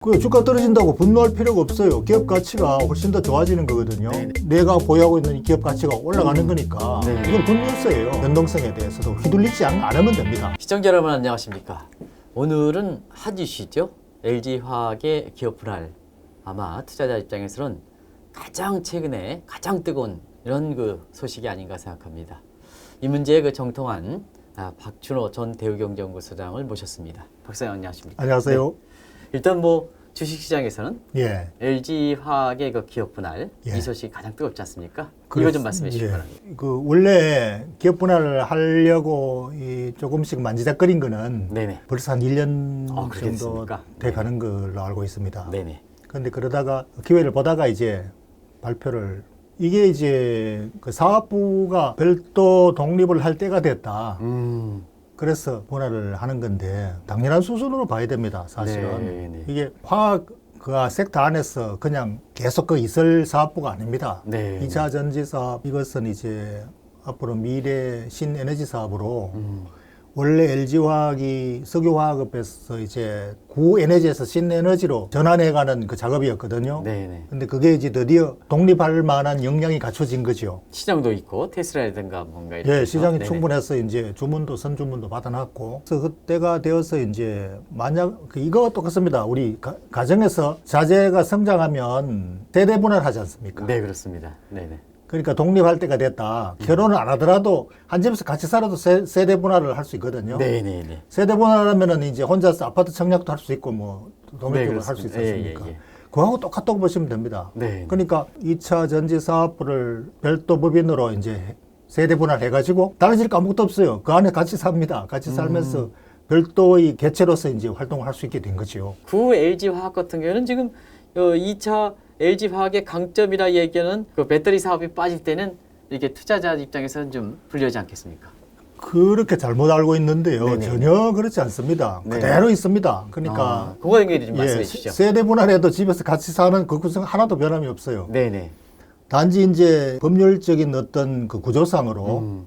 그 주가 떨어진다고 분노할 필요가 없어요. 기업 가치가 훨씬 더 좋아지는 거거든요. 네네. 내가 보유하고 있는 이 기업 가치가 올라가는 거니까 네. 이건 굿뉴스예요. 변동성에 대해서도 휘둘리지 않으면 됩니다. 시청자 여러분 안녕하십니까. 오늘은 핫 이슈죠. LG화학의 기업 분할. 아마 투자자 입장에서는 가장 최근에 가장 뜨거운 이런 그 소식이 아닌가 생각합니다. 이 문제에 그 정통한 박준호 전 대우경제연구소장을 모셨습니다. 박사님 안녕하십니까. 안녕하세요. 네. 일단 뭐 주식시장에서는 예. LG화학의 그 기업 분할 예. 이 소식이 가장 뜨겁지 않습니까? 이거 좀 말씀해 주시기 바랍니다. 그 원래 기업 분할을 하려고 조금씩 만지작거린 거는 네네. 벌써 한 1년 그렇게 정도 됐습니까? 돼 가는 걸로 알고 있습니다. 네네. 그런데 그러다가 기회를 보다가 이제 발표를 이게 이제 그 사업부가 별도 독립을 할 때가 됐다. 그래서 분할을 하는 건데 당연한 수순으로 봐야 됩니다. 사실은 네네. 이게 화학 그 섹터 안에서 그냥 계속 그 있을 사업부가 아닙니다. 네. 2차 전지 사업 이것은 이제 앞으로 미래 신에너지 사업으로 원래 LG화학이 석유화학업에서 이제 구에너지에서 신에너지로 전환해가는 그 작업이었거든요. 네네. 근데 그게 이제 드디어 독립할 만한 역량이 갖춰진 거죠. 시장도 있고 테슬라라든가 뭔가 이렇게 예, 해서. 시장이 네네. 충분해서 이제 주문도 선주문도 받아놨고, 그래서 그때가 되어서 이제 만약 이거 똑같습니다. 우리 가정에서 자제가 성장하면 세대 분할하지 않습니까? 네 그렇습니다. 네네. 그러니까 독립할 때가 됐다. 결혼을 안 하더라도 한 집에서 같이 살아도 세대 분할을 할 수 있거든요. 네네네. 세대 분할하면은 이제 혼자서 아파트 청약도 할 수 있고 뭐 독립적으로 네, 할 수 있지 그렇습니다. 않습니까? 예, 예, 예. 그거하고 똑같다고 보시면 됩니다. 네. 그러니까 2차 전지 사업부를 별도 법인으로 이제 세대 분할해가지고 달라질 거 아무것도 없어요. 그 안에 같이 삽니다. 같이 살면서 별도의 개체로서 이제 활동을 할 수 있게 된 거죠. 구 LG화학 같은 경우는 지금 2차 LG화학의 강점이라 얘기하는 그 배터리 사업이 빠질 때는 이렇게 투자자 입장에서는 좀 불리하지 않겠습니까? 그렇게 잘못 알고 있는데요. 네네. 전혀 그렇지 않습니다. 네. 그대로 있습니다. 그러니까 그거 얘기 좀 말씀해 주시죠. 세대 분할해도 집에서 같이 사는 그 구성 하나도 변함이 없어요. 네네. 단지 이제 법률적인 어떤 그 구조상으로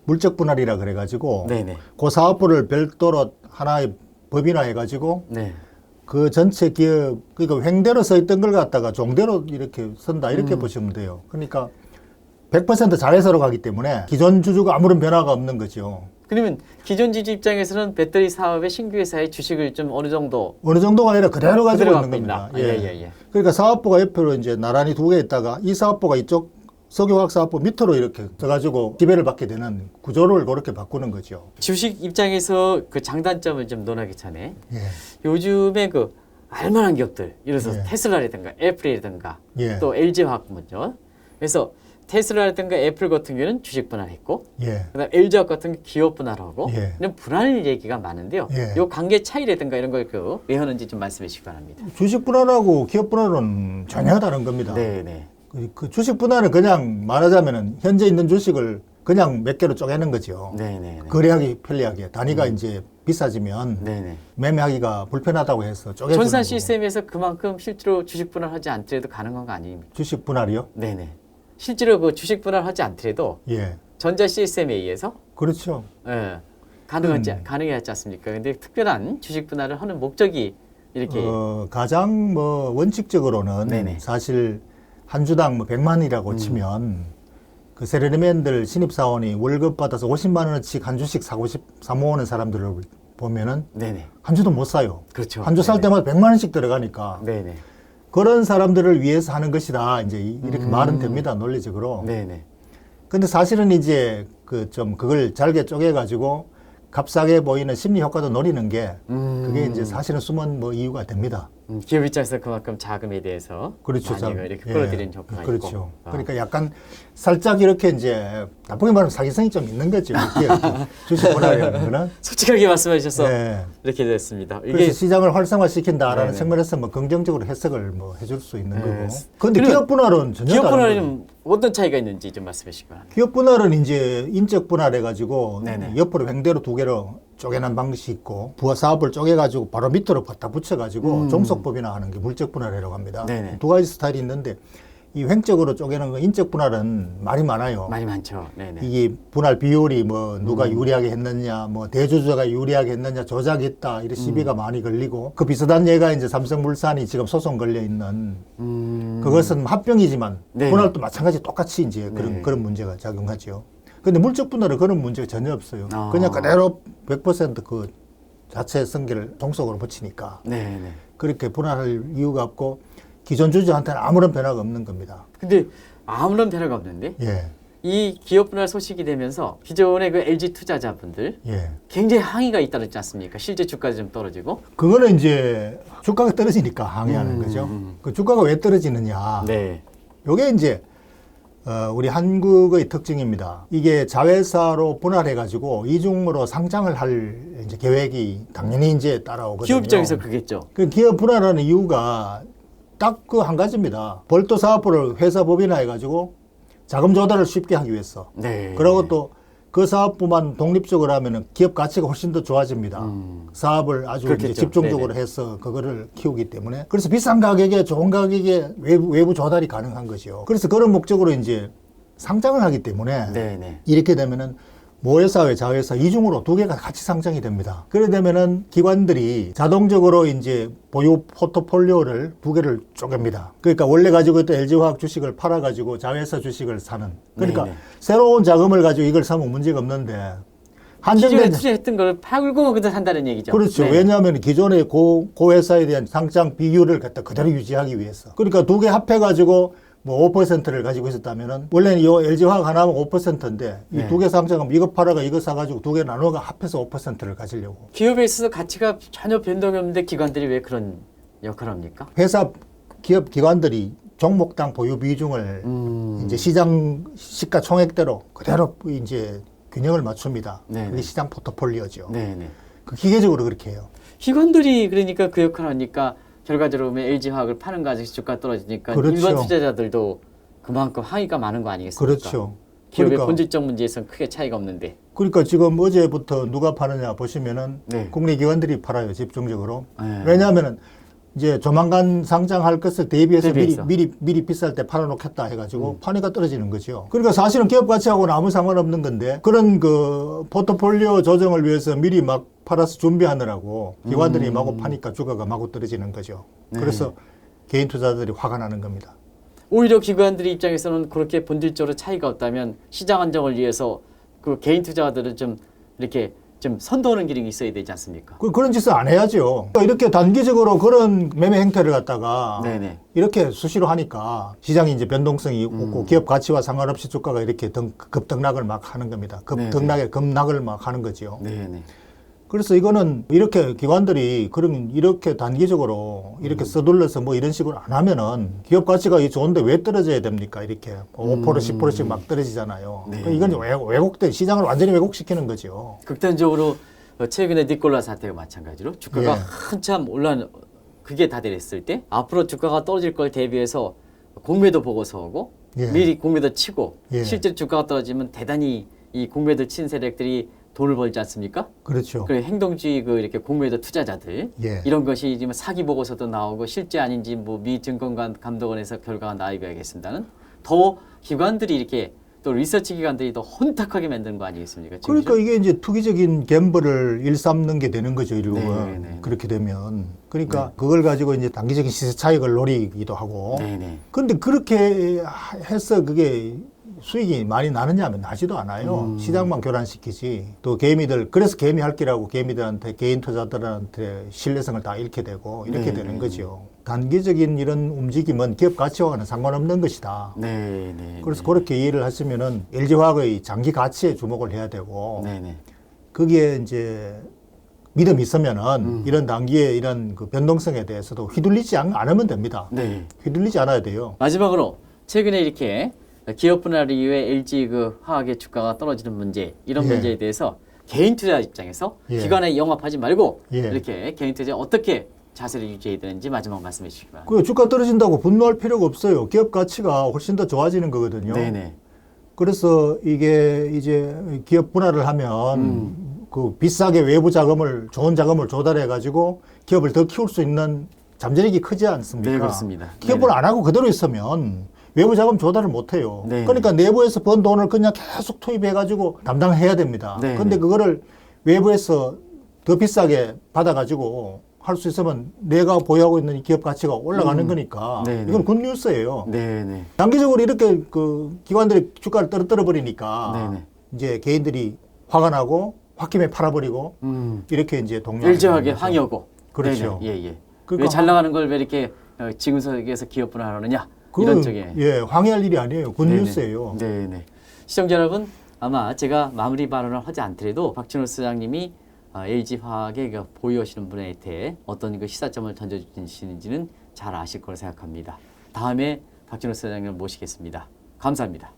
물적 분할이라 그래가지고 네네. 그 사업부를 별도로 하나의 법인화 해가지고 네. 그 전체 기업 그러니까 횡대로 서 있던 걸 갖다가 종대로 이렇게 선다 이렇게 보시면 돼요. 그러니까 100% 자회사로 가기 때문에 기존 주주가 아무런 변화가 없는 거죠. 그러면 기존 지주 입장에서는 배터리 사업의 신규 회사의 주식을 좀 어느 정도가 아니라 그대로 가지고 갖고 있는 있다. 겁니다. 예. 그러니까 사업부가 옆으로 이제 나란히 두 개 있다가 이 사업부가 이쪽 석유화학 사업부 밑으로 이렇게 써가지고 지배를 받게 되는 구조를 그렇게 바꾸는 거죠. 주식 입장에서 그 장단점을 좀 논하기 전에 예. 요즘에 그 알만한 기업들, 예를 들어서 예. 테슬라라든가 애플이라든가 예. 또 LG화학 먼저. 그래서 테슬라라든가 애플 같은 경우는 주식 분할했고, 예. 그다음 LG화학 같은 경우 기업 분할하고 예. 이런 분할 얘기가 많은데요. 예. 요 관계 차이라든가 이런 걸 왜 하는지 좀 말씀해 주시기 바랍니다. 주식 분할하고 기업 분할은 전혀 다른 겁니다. 네네. 그 주식 분할은 그냥 말하자면은 현재 있는 주식을 그냥 몇 개로 쪼개는 거죠. 네네. 거래하기 편리하게. 단위가 이제 비싸지면 네네. 매매하기가 불편하다고 해서 쪼개주는 전산 거고. 시스템에서 그만큼 실제로 주식 분할하지 않더라도 가능한 거 아닙니까? 주식 분할이요? 네네. 실제로 그 주식 분할하지 않더라도 예. 전자 시스템에 의해서 그렇죠. 가능하지 않습니까? 근데 특별한 주식 분할을 하는 목적이 이렇게 가장 뭐 원칙적으로는 네네. 사실 한 주당 뭐 100만이라고 치면 그 세르리맨들 신입사원이 월급 받아서 50만 원어치 한 주씩 사 모으는 사람들을 보면은 네네. 한 주도 못 사요. 그렇죠. 한 주 살 네네. 때마다 100만 원씩 들어가니까 네네. 그런 사람들을 위해서 하는 것이다. 이제 이렇게 말은 됩니다. 논리적으로. 네네. 근데 사실은 이제 그걸 잘게 쪼개가지고 값싸게 보이는 심리 효과도 노리는 게 그게 이제 사실은 숨은 뭐 이유가 됩니다. 기업 입장에서 그만큼 자금에 대해서 그렇죠. 많이 이렇게 예, 끌어들이는 효과가 그렇죠. 있고. 그러니까 약간 살짝 이렇게 이제 나쁘게 말하면 사기성이 좀 있는 거죠. 주식 분할이라는 거는. 솔직하게 말씀해 주셔서 네. 이렇게 됐습니다. 그래서 이게 시장을 활성화시킨다라는 네네. 측면에서 뭐 긍정적으로 해석을 뭐 해줄 수 있는 네. 거고. 그런데 그러면 기업 분할은 전혀 기업 다른 거예요. 분할은 어떤 차이가 있는지 좀 말씀해 주시기 바랍니다. 기업 분할은 이제 인적 분할해가지고 네네. 옆으로 횡대로 두 개로 쪼개는 방식이 있고 부하 사업을 쪼개가지고 바로 밑으로 갖다 붙여가지고 종속법이나 하는 게 물적 분할이라고 합니다. 네네. 두 가지 스타일이 있는데 이 횡적으로 쪼개는 거 인적 분할은 말이 많아요. 많이 많죠. 네네. 이게 분할 비율이 뭐 누가 유리하게 했느냐, 뭐 대주주가 유리하게 했느냐, 조작했다 이런 시비가 많이 걸리고 그 비슷한 예가 이제 삼성물산이 지금 소송 걸려 있는 그것은 합병이지만 네. 분할도 마찬가지 똑같이 이제 그런 문제가 작용하죠. 근데 물적 분할은 그런 문제가 전혀 없어요. 아. 그냥 그대로 100%그 자체 성계를 종속으로 붙이니까 네네. 그렇게 분할할 이유가 없고 기존 주주한테는 아무런 변화가 없는 겁니다. 근데 아무런 변화가 없는데 예, 이 기업 분할 소식이 되면서 기존의 그 LG 투자자분들 예. 굉장히 항의가 잇따르지 않습니까? 실제 주가도 좀 떨어지고. 그거는 이제 주가가 떨어지니까 항의하는 거죠. 그 주가가 왜 떨어지느냐. 네. 요게 이제 우리 한국의 특징입니다. 이게 자회사로 분할해가지고 이중으로 상장을 할 이제 계획이 당연히 이제 따라오거든요. 기업 입장에서 그겠죠. 그 기업 분할하는 이유가 딱 그 한 가지입니다. 별도 사업부를 회사 법인화해가지고 자금 조달을 쉽게 하기 위해서. 네. 그리고 또 그 사업부만 독립적으로 하면은 기업 가치가 훨씬 더 좋아집니다. 사업을 아주 이제 그렇겠죠. 집중적으로 네네. 해서 그거를 키우기 때문에. 그래서 비싼 가격에 좋은 가격에 외부 조달이 가능한 거죠. 그래서 그런 목적으로 이제 상장을 하기 때문에 네네. 이렇게 되면은 모회사와 자회사 이중으로 두 개가 같이 상장이 됩니다. 그래 되면은 기관들이 자동적으로 이제 보유 포트폴리오를 두 개를 쪼갭니다. 그러니까 원래 가지고 있던 LG화학 주식을 팔아가지고 자회사 주식을 사는. 그러니까 네네. 새로운 자금을 가지고 이걸 사면 문제가 없는데 기존에 한정된 투자했던 걸 팔고 그다 산다는 얘기죠. 그렇죠. 네. 왜냐하면 기존의 고 회사에 대한 상장 비율을 갖다 그대로 유지하기 위해서. 그러니까 두 개 합해가지고 뭐 5%를 가지고 있었다면은 원래는 이 LG화학 하나면 5%인데 이 네. 두 개 상장하면 이거 팔아가 이거 사가지고 두 개 나눠가 합해서 5%를 가지려고. 기업에 있어서 가치가 전혀 변동이 없는데 기관들이 왜 그런 역할을 합니까? 회사 기업 기관들이 종목당 보유 비중을 이제 시장 시가 총액대로 그대로 이제 균형을 맞춥니다. 네네. 그게 시장 포트폴리오죠. 네네. 그 기계적으로 그렇게 해요. 기관들이 그러니까 그 역할을 하니까 결과적으로 보면 LG화학을 파는 가지고 주가 떨어지니까 그렇죠. 일반 투자자들도 그만큼 항의가 많은 거 아니겠습니까? 그렇죠. 기업의 그러니까, 본질적 문제에서는 크게 차이가 없는데. 그러니까 지금 어제부터 누가 파느냐 보시면은 네. 국내 기관들이 팔아요, 집중적으로. 네. 왜냐하면은 이제 조만간 상장할 것을 대비해서 대비해서. 미리 비쌀 때 팔아놓겠다 해가지고 판이가 떨어지는 거죠. 그러니까 사실은 기업 가치하고는 아무 상관없는 건데 그런 그 포트폴리오 조정을 위해서 미리 막 팔아서 준비하느라고 기관들이 마구 파니까 주가가 마구 떨어지는 거죠. 네. 그래서 개인 투자자들이 화가 나는 겁니다. 오히려 기관들의 입장에서는 그렇게 본질적으로 차이가 없다면 시장 안정을 위해서 그 개인 투자자들은 좀 이렇게 좀 선도하는 기능이 있어야 되지 않습니까? 그런 짓을 안 해야죠. 이렇게 단기적으로 그런 매매 행태를 갖다가 네네. 이렇게 수시로 하니까 시장이 이제 변동성이 없고 기업 가치와 상관없이 주가가 이렇게 급등락을 막 하는 겁니다. 급락을 막 하는 거죠. 네네. 그래서 이거는 이렇게 기관들이 이렇게 단기적으로 이렇게 서둘러서 뭐 이런 식으로 안 하면은 기업 가치가 좋은데 왜 떨어져야 됩니까? 이렇게 5% 10%씩 막 떨어지잖아요. 네. 그러니까 이건 왜곡된 시장을 완전히 왜곡시키는 거죠. 극단적으로 최근에 니콜라 사태가 마찬가지로 주가가 예. 한참 그게 다 됐을 때 앞으로 주가가 떨어질 걸 대비해서 공매도 보고서 오고 예. 미리 공매도 치고 예. 실제 주가가 떨어지면 대단히 이 공매도 친 세력들이 돈을 벌지 않습니까? 그렇죠. 그 행동주의 그 이렇게 공매도 투자자들 예. 이런 것이 지금 사기 보고서도 나오고 실제 아닌지 뭐 미 증권감독원에서 결과가 나와야겠습니다는 더 기관들이 이렇게 또 리서치 기관들이 더 혼탁하게 만드는 거 아니겠습니까? 그러니까 이게 이제 투기적인 갬블을 일삼는 게 되는 거죠, 이러면. 네. 그렇게 되면. 그러니까 그걸 가지고 이제 단기적인 시세 차익을 노리기도 하고. 네네. 근데 그렇게 해서 그게 수익이 많이 나느냐 하면 나지도 않아요. 시장만 교란시키지. 또 개미들, 그래서 개미할 기라고 개미들한테, 개인 투자들한테 신뢰성을 다 잃게 되고 이렇게 되는 거죠. 단기적인 이런 움직임은 기업 가치와는 상관없는 것이다. 네네. 그래서 그렇게 이해를 하시면은 LG화학의 장기 가치에 주목을 해야 되고 네네. 거기에 이제 믿음이 있으면은 이런 단기의 이런 그 변동성에 대해서도 휘둘리지 않으면 됩니다. 네. 휘둘리지 않아야 돼요. 마지막으로 최근에 이렇게 기업 분할 이후에 LG 그 화학의 주가가 떨어지는 문제 이런 예. 문제에 대해서 개인 투자 입장에서 예. 기관에 영합하지 말고 예. 이렇게 개인 투자 어떻게 자세를 유지해야 되는지 마지막 말씀해 주시기 바랍니다. 그 주가 떨어진다고 분노할 필요가 없어요. 기업 가치가 훨씬 더 좋아지는 거거든요. 네네. 그래서 이게 이제 기업 분할을 하면 그 비싸게 외부 자금을 좋은 자금을 조달해 가지고 기업을 더 키울 수 있는 잠재력이 크지 않습니까? 네, 그렇습니다. 기업을 네네. 안 하고 그대로 있으면 외부 자금 조달을 못 해요. 네. 그러니까 내부에서 번 돈을 그냥 계속 투입해가지고 담당해야 됩니다. 네. 근데 그거를 외부에서 더 비싸게 받아가지고 할 수 있으면 내가 보유하고 있는 이 기업 가치가 올라가는 거니까 네, 네. 이건 굿뉴스예요. 네네. 단기적으로 이렇게 그 기관들이 주가를 떨어뜨려 버리니까 네네. 이제 개인들이 화가 나고 홧김에 팔아버리고 이렇게 이제 동료 LG화학의 황여고. 그렇죠. 네네. 예, 예. 그러니까 왜 잘 나가는 걸 왜 이렇게 지금 세계에서 기업 분할하느냐 그, 이런 쪽에. 예, 황해할 일이 아니에요. 굿뉴스예요. 네네. 시청자 여러분, 아마 제가 마무리 발언을 하지 않더라도 박진호 소장님이 LG화학의 그 보유하시는 분한테 어떤 그 시사점을 던져주시는지는 잘 아실 거라 생각합니다. 다음에 박진호 소장님을 모시겠습니다. 감사합니다.